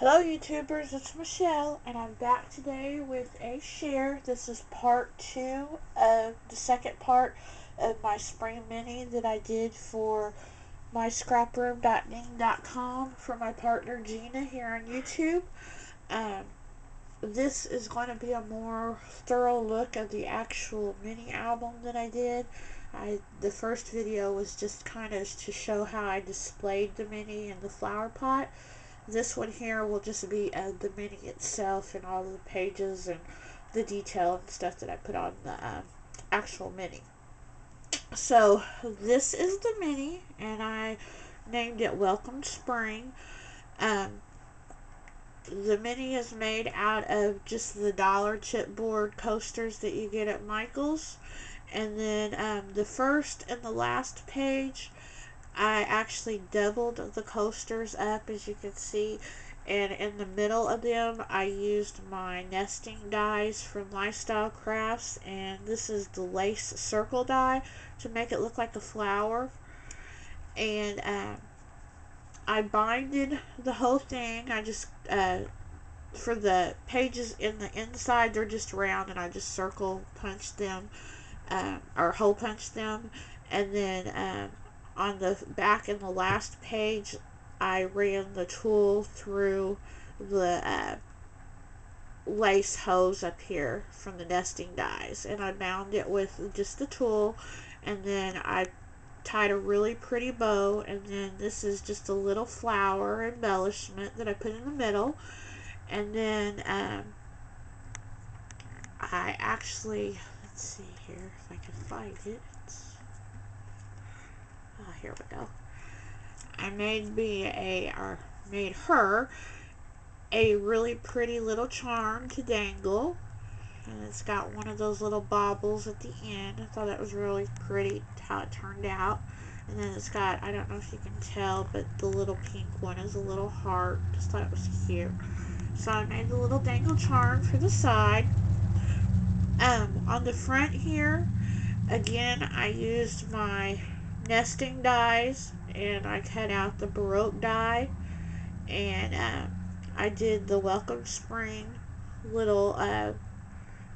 Hello YouTubers, it's Michelle and I'm back today with a share. This is part 2 of the second part of my spring mini that I did for my scraproom.ning.com for my partner Gina here on YouTube. Um, this is going to be a more thorough look of the actual mini album that I did. The first video was just kind of to show how I displayed the mini in the flower pot. This one here will just be the mini itself and all the pages and the detail and stuff that I put on the actual mini. So this is the mini, and I named it Welcome Spring. The mini is made out of just the dollar chipboard coasters that you get at Michael's. And then the first and the last page, I actually doubled the coasters up, as you can see, and in the middle of them I used my nesting dies from Lifestyle Crafts, and this is the lace circle die to make it look like a flower. And I binded the whole thing. I just for the pages in the inside, they're just round, and I just circle punch them or hole punch them. And then on the back and the last page, I ran the tool through the lace hose up here from the nesting dies, and I bound it with just the tool, and then I tied a really pretty bow, and then this is just a little flower embellishment that I put in the middle. And then I actually, let's see here if I can find it. Oh, here we go. I made her a really pretty little charm to dangle, and it's got one of those little baubles at the end. I thought that was really pretty how it turned out. And then it's got, I don't know if you can tell, but the little pink one is a little heart. Just thought it was cute. So I made the little dangle charm for the side. On the front here, again, I used my nesting dies, and I cut out the Baroque die, and I did the Welcome Spring little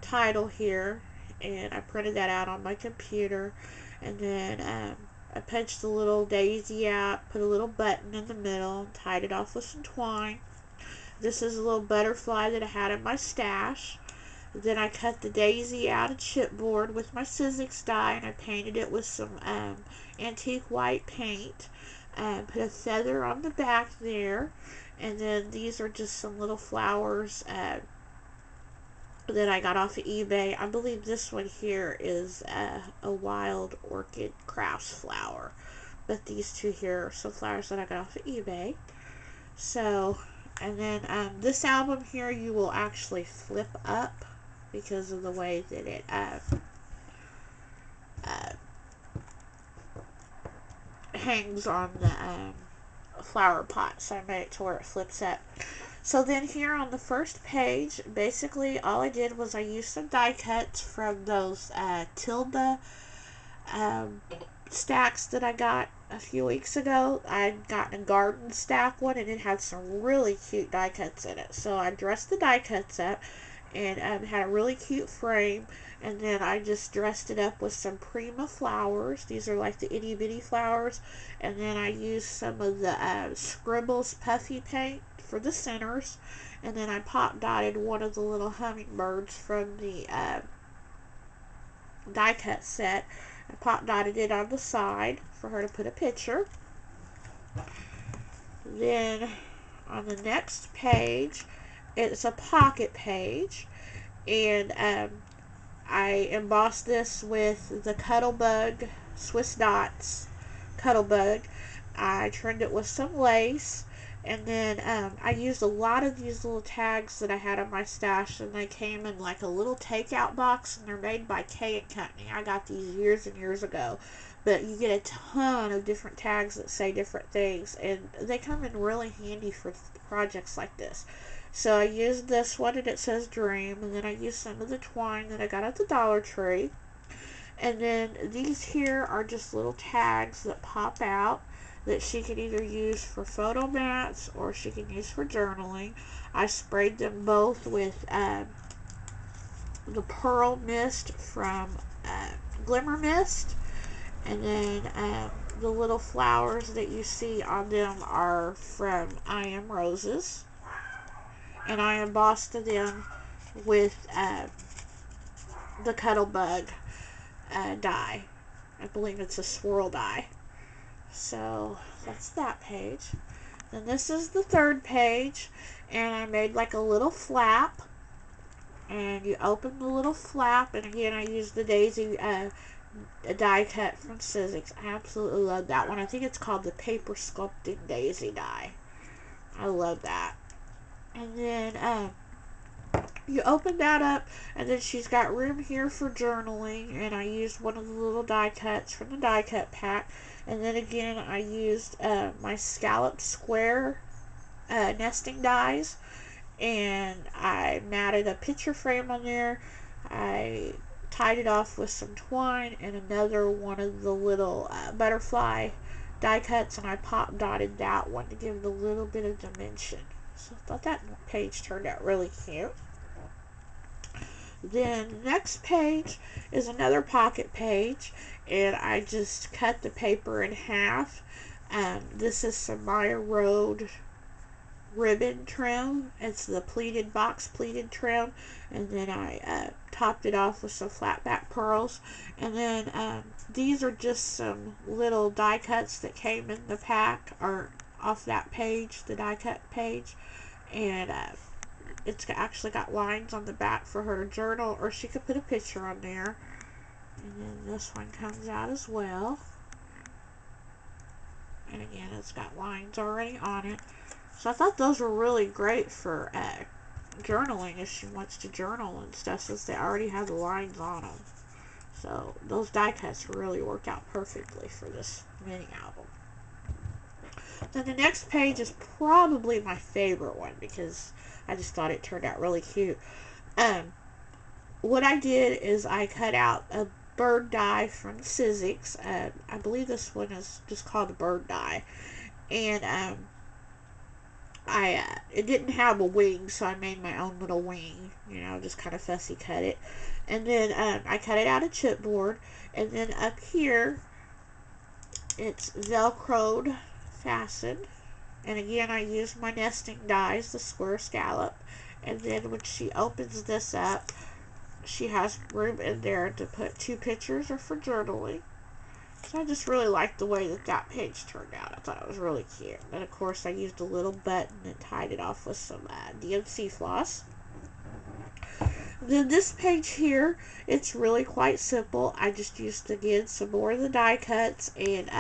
title here, and I printed that out on my computer. And then I punched the little daisy out, put a little button in the middle, and tied it off with some twine. This is a little butterfly that I had in my stash. Then I cut the daisy out of chipboard with my Sizzix die, and I painted it with some antique white paint. Put a feather on the back there, and then these are just some little flowers that I got off of eBay. I believe this one here is a wild orchid crafts flower, but these two here are some flowers that I got off of eBay. So, and then this album here you will actually flip up because of the way that it hangs on the flower pot, so I made it to where it flips up. So then here on the first page, basically all I did was I used some die cuts from those Tilda stacks that I got a few weeks ago. I'd gotten a garden stack one, and it had some really cute die cuts in it. So I dressed the die cuts up, and had a really cute frame, and then I just dressed it up with some Prima flowers. These are like the itty bitty flowers, and then I used some of the Scribbles puffy paint for the centers, and then I pop dotted one of the little hummingbirds from the die cut set. I pop dotted it on the side for her to put a picture. Then on the next page, it's a pocket page, and I embossed this with the Cuttlebug Swiss Dots Cuttlebug. I trimmed it with some lace, and then I used a lot of these little tags that I had on my stash, and they came in like a little takeout box, and they're made by K & Company. I got these years and years ago, but you get a ton of different tags that say different things, and they come in really handy for projects like this. So I used this one, and it says Dream, and then I used some of the twine that I got at the Dollar Tree. And then these here are just little tags that pop out. that she can either use for photo mats or she can use for journaling. I sprayed them both with the pearl mist from Glimmer Mist, and then the little flowers that you see on them are from I Am Roses, and I embossed them with the Cuttlebug die. I believe it's a swirl die. So that's that page. Then this is the third page, and I made like a little flap, and you open the little flap, and again I used the daisy die cut from Sizzix. I absolutely love that one. I think it's called the Paper Sculpting Daisy die. I love that. And then you open that up, and then she's got room here for journaling, and I used one of the little die cuts from the die cut pack. And then again I used my scalloped square nesting dies, and I matted a picture frame on there. I tied it off with some twine and another one of the little butterfly die cuts, and I pop dotted that one to give it a little bit of dimension. So I thought that page turned out really cute. Then the next page is another pocket page, and I just cut the paper in half. This is some Maya Road ribbon trim. It's the pleated box pleated trim, and then I topped it off with some flat back pearls. And then these are just some little die cuts that came in the pack, or off that page, the die cut page, and it's actually got lines on the back for her to journal, or she could put a picture on there. And then this one comes out as well, and again it's got lines already on it. So I thought those were really great for journaling if she wants to journal and stuff, since they already have the lines on them. So those die cuts really worked out perfectly for this mini album. Then the next page is probably my favorite one because I just thought it turned out really cute. What I did is I cut out a bird die from Sizzix. I believe this one is just called a bird die. And it didn't have a wing, so I made my own little wing. You know, just kind of fussy cut it. And then I cut it out of chipboard. And then up here, it's velcroed fastened. And again, I used my nesting dies, the square scallop. And then when she opens this up, she has room in there to put 2 pictures or for journaling. So I just really liked the way that that page turned out. I thought it was really cute. And of course, I used a little button and tied it off with some DMC floss. Then this page here, it's really quite simple. I just used, again, some more of the die cuts and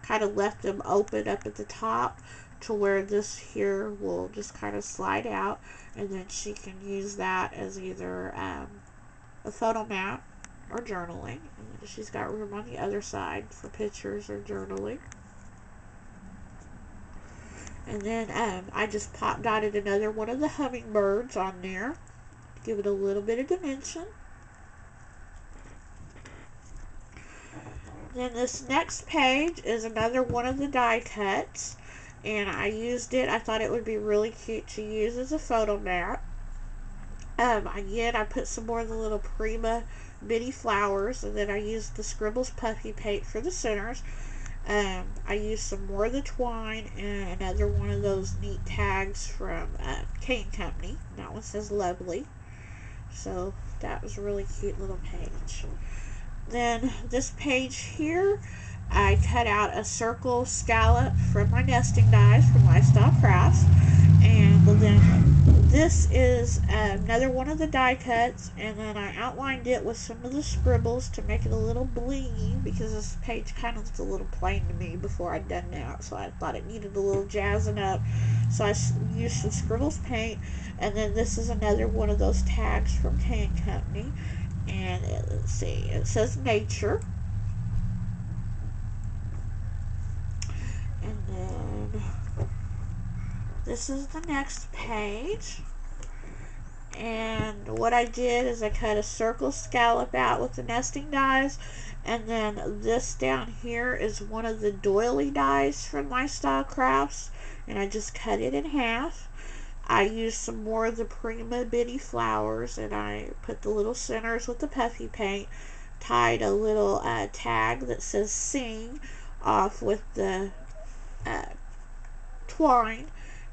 kind of left them open up at the top to where this here will just kind of slide out, and then she can use that as either a photo mat or journaling. And then she's got room on the other side for pictures or journaling. And then I just pop dotted another one of the hummingbirds on there to give it a little bit of dimension. Then this next page is another one of the die cuts, and I used it. I thought it would be really cute to use as a photo mat. Again, I put some more of the little Prima mini flowers, and then I used the Scribbles Puffy paint for the centers. I used some more of the twine and another one of those neat tags from Cane Company. That one says Lovely. So that was a really cute little page. Then this page here, I cut out a circle scallop from my nesting dies from Lifestyle Crafts. And then this is another one of the die cuts, and then I outlined it with some of the scribbles to make it a little blingy, because this page kind of looked a little plain to me before I'd done that, so I thought it needed a little jazzing up. So I used some Scribbles paint, and then this is another one of those tags from Cane Company, and let's see, it says Nature. And then this is the next page. And what I did is I cut a circle scallop out with the nesting dies, and then this down here is one of the doily dies from Lifestyle Crafts, and I just cut it in half. I used some more of the Prima Bitty flowers, and I put the little centers with the puffy paint, tied a little tag that says sing off with the uh, twine,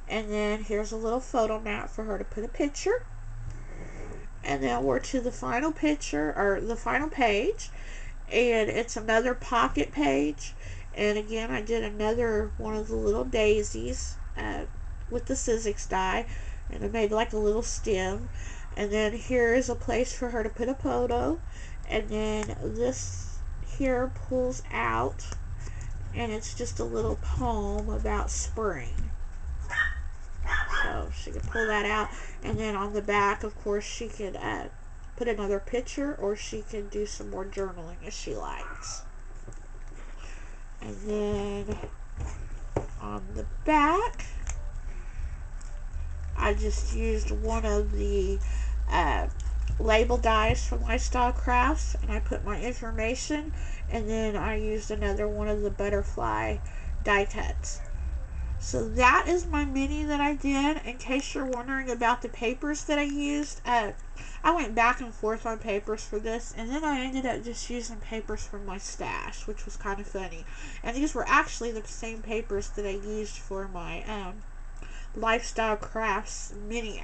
and then here's a little photo mat for her to put a picture. And then we're to the final picture, or the final page, and it's another pocket page. And again, I did another one of the little daisies with the Sizzix die, and I made like a little stem. And then here is a place for her to put a photo, and then this here pulls out, and it's just a little poem about spring. So she can pull that out, and then on the back, of course, she could put another picture, or she can do some more journaling if she likes. And then on the back, I just used one of the label dies from Lifestyle Crafts, and I put my information, and then I used another one of the butterfly die cuts. So that is my mini that I did. In case you're wondering about the papers that I used, I went back and forth on papers for this, and then I ended up just using papers from my stash, which was kind of funny. And these were actually the same papers that I used for my Lifestyle Crafts mini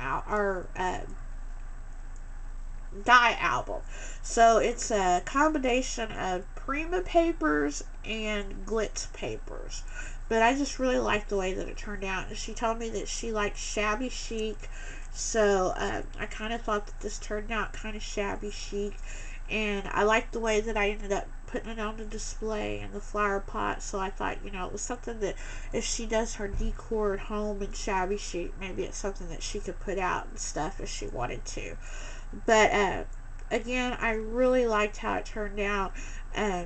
die album. So it's a combination of Prima papers and Glitz papers. But I just really liked the way that it turned out. And she told me that she likes shabby chic. So I kind of thought that this turned out kind of shabby chic. And I liked the way that I ended up putting it on the display in the flower pot. So I thought, you know, it was something that if she does her decor at home in shabby chic, maybe it's something that she could put out and stuff if she wanted to. But again, I really liked how it turned out.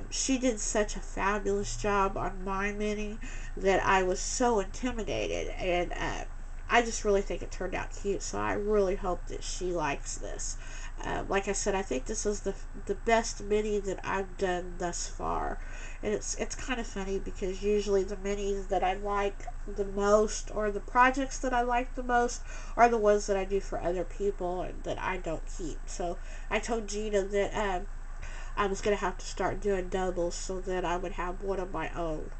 She did such a fabulous job on my mini that I was so intimidated, and I just really think it turned out cute, so I really hope that she likes this. Like I said, I think this is the best mini that I've done thus far. And it's kind of funny because usually the minis that I like the most, or the projects that I like the most, are the ones that I do for other people and that I don't keep. So I told Gina that I was going to have to start doing doubles so that I would have one of my own.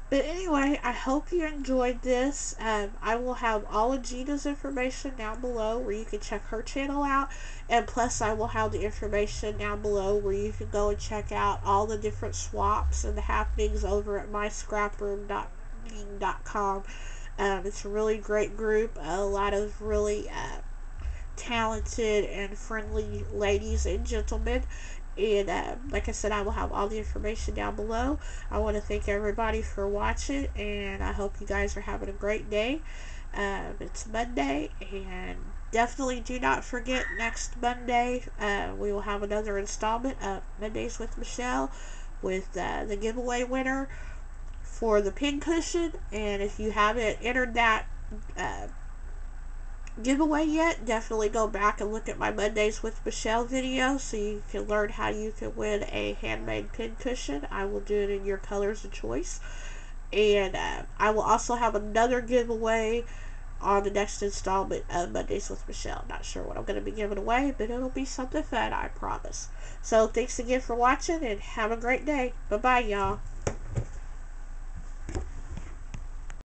But anyway, I hope you enjoyed this. I will have all of Gina's information down below where you can check her channel out. And plus, I will have the information down below where you can go and check out all the different swaps and the happenings over at myscraproom.com. It's a really great group. A lot of really talented and friendly ladies and gentlemen. And like I said, I will have all the information down below. I want to thank everybody for watching, and I hope you guys are having a great day. It's Monday, and definitely do not forget next Monday we will have another installment of Mondays with Michelle with the giveaway winner for the pin cushion. And if you haven't entered that giveaway yet, definitely go back and look at my Mondays with Michelle video so you can learn how you can win a handmade pin cushion. I will do it in your colors of choice. And I will also have another giveaway on the next installment of Mondays with Michelle. Not sure what I'm going to be giving away, but it'll be something fun, I promise. So thanks again for watching, and have a great day. Bye-bye, y'all.